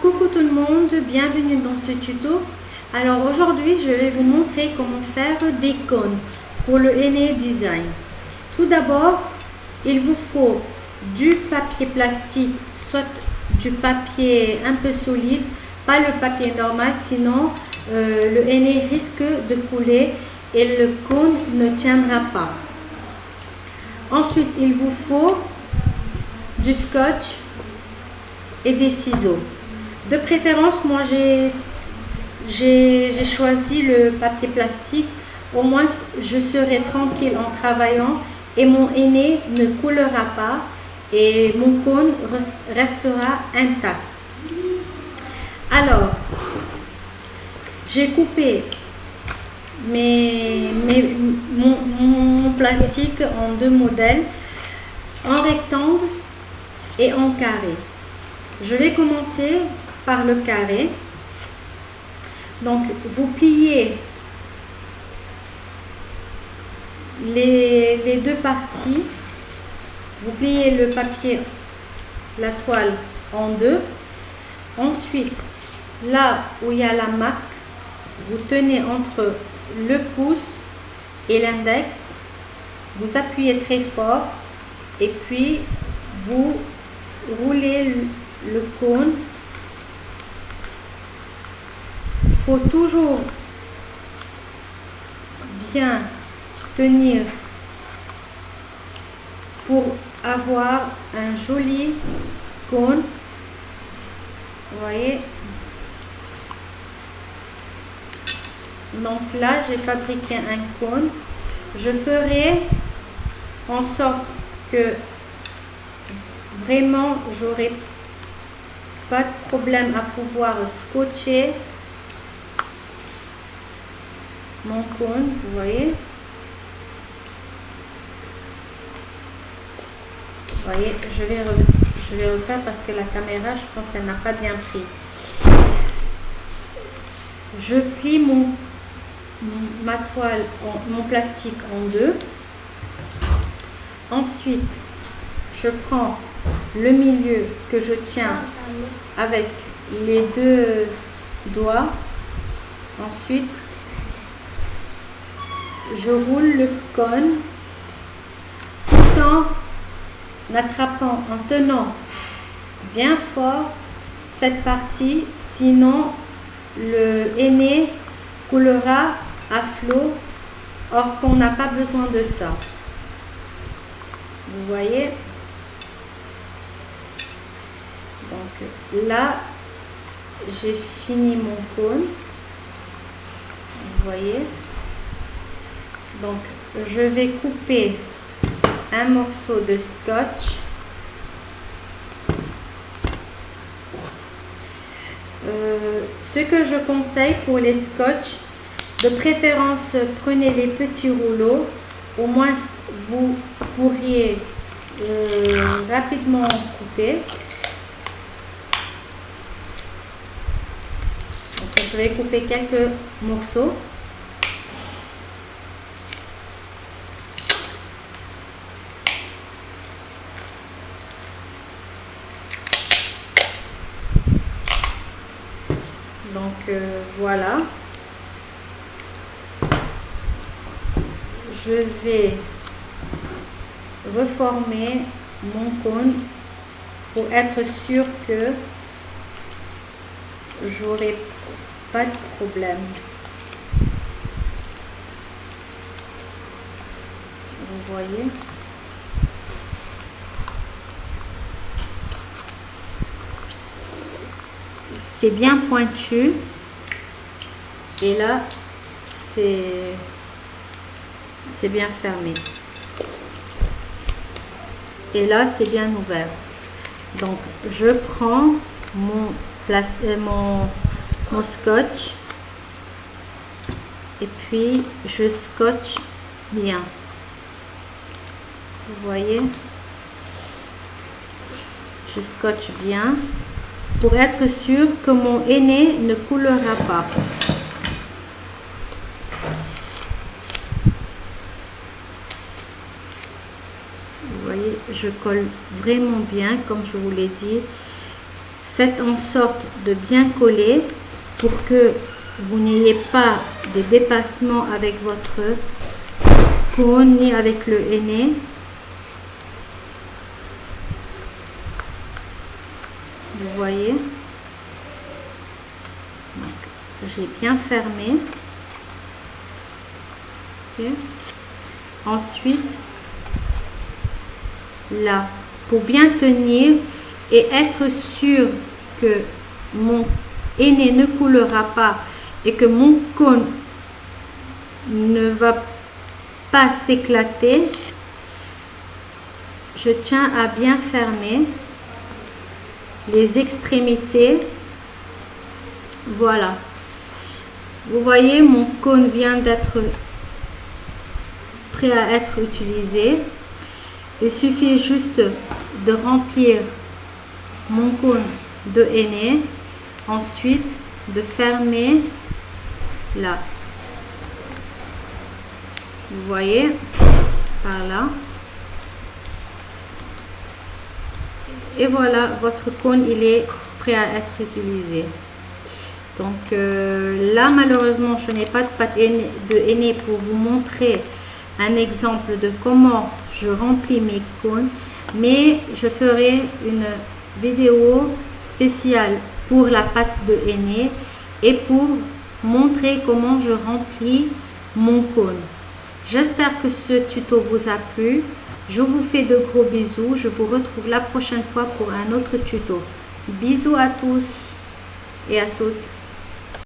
Coucou tout le monde, bienvenue dans ce tuto. Alors aujourd'hui je vais vous montrer comment faire des cônes pour le henné design. Tout d'abord il vous faut du papier plastique, soit du papier un peu solide, pas le papier normal, sinon le henné risque de couler et le cône ne tiendra pas. Ensuite il vous faut du scotch et des ciseaux. De préférence, moi j'ai choisi le papier plastique. Au moins je serai tranquille en travaillant et mon henné ne coulera pas et mon cône restera intact. Alors j'ai coupé mon plastique en deux modèles, en rectangle et en carré. Je vais commencer par le carré. Donc vous pliez les deux parties, vous pliez le papier, la toile en deux. Ensuite, là où il y a la marque, vous tenez entre le pouce et l'index, vous appuyez très fort et puis vous roulez le cône. Il faut toujours bien tenir pour avoir un joli cône. Vous voyez, donc là j'ai fabriqué un cône. Je ferai en sorte que vraiment j'aurai pas de problème à pouvoir scotcher mon cône. Vous voyez, je vais refaire parce que la caméra, je pense qu'elle n'a pas bien pris. Je plie ma toile, mon plastique en deux. Ensuite je prends le milieu que je tiens avec les deux doigts. Ensuite je roule le cône tout en attrapant, en tenant bien fort cette partie, sinon le henné coulera à flot, or qu'on n'a pas besoin de ça. Vous voyez, donc là j'ai fini mon cône. Vous voyez, donc je vais couper un morceau de scotch. Ce que je conseille pour les scotch, de préférence prenez les petits rouleaux, au moins vous pourriez rapidement couper. Donc, je vais couper quelques morceaux. Donc voilà, je vais reformer mon cône pour être sûr que j'aurai pas de problème. Vous voyez, c'est bien pointu et là c'est bien fermé et là c'est bien ouvert. Donc je prends mon scotch et puis je scotche bien. Vous voyez, je scotche bien pour être sûr que mon henné ne coulera pas. Vous voyez, je colle vraiment bien comme je vous l'ai dit. faites en sorte de bien coller pour que vous n'ayez pas de dépassement avec votre cône ni avec le henné. Vous voyez, j'ai bien fermé. Okay. Ensuite, là, pour bien tenir et être sûr que mon henné ne coulera pas et que mon cône ne va pas s'éclater, je tiens à bien fermer les extrémités. Voilà, vous voyez, mon cône vient d'être prêt à être utilisé. Il suffit juste de remplir mon cône de henné, ensuite de fermer là, vous voyez, par là, et voilà, votre cône il est prêt à être utilisé. Donc là malheureusement je n'ai pas de pâte de henné pour vous montrer un exemple de comment je remplis mes cônes, mais je ferai une vidéo spéciale pour la pâte de henné et pour montrer comment je remplis mon cône. J'espère que ce tuto vous a plu. Je vous fais de gros bisous. Je vous retrouve la prochaine fois pour un autre tuto. Bisous à tous et à toutes.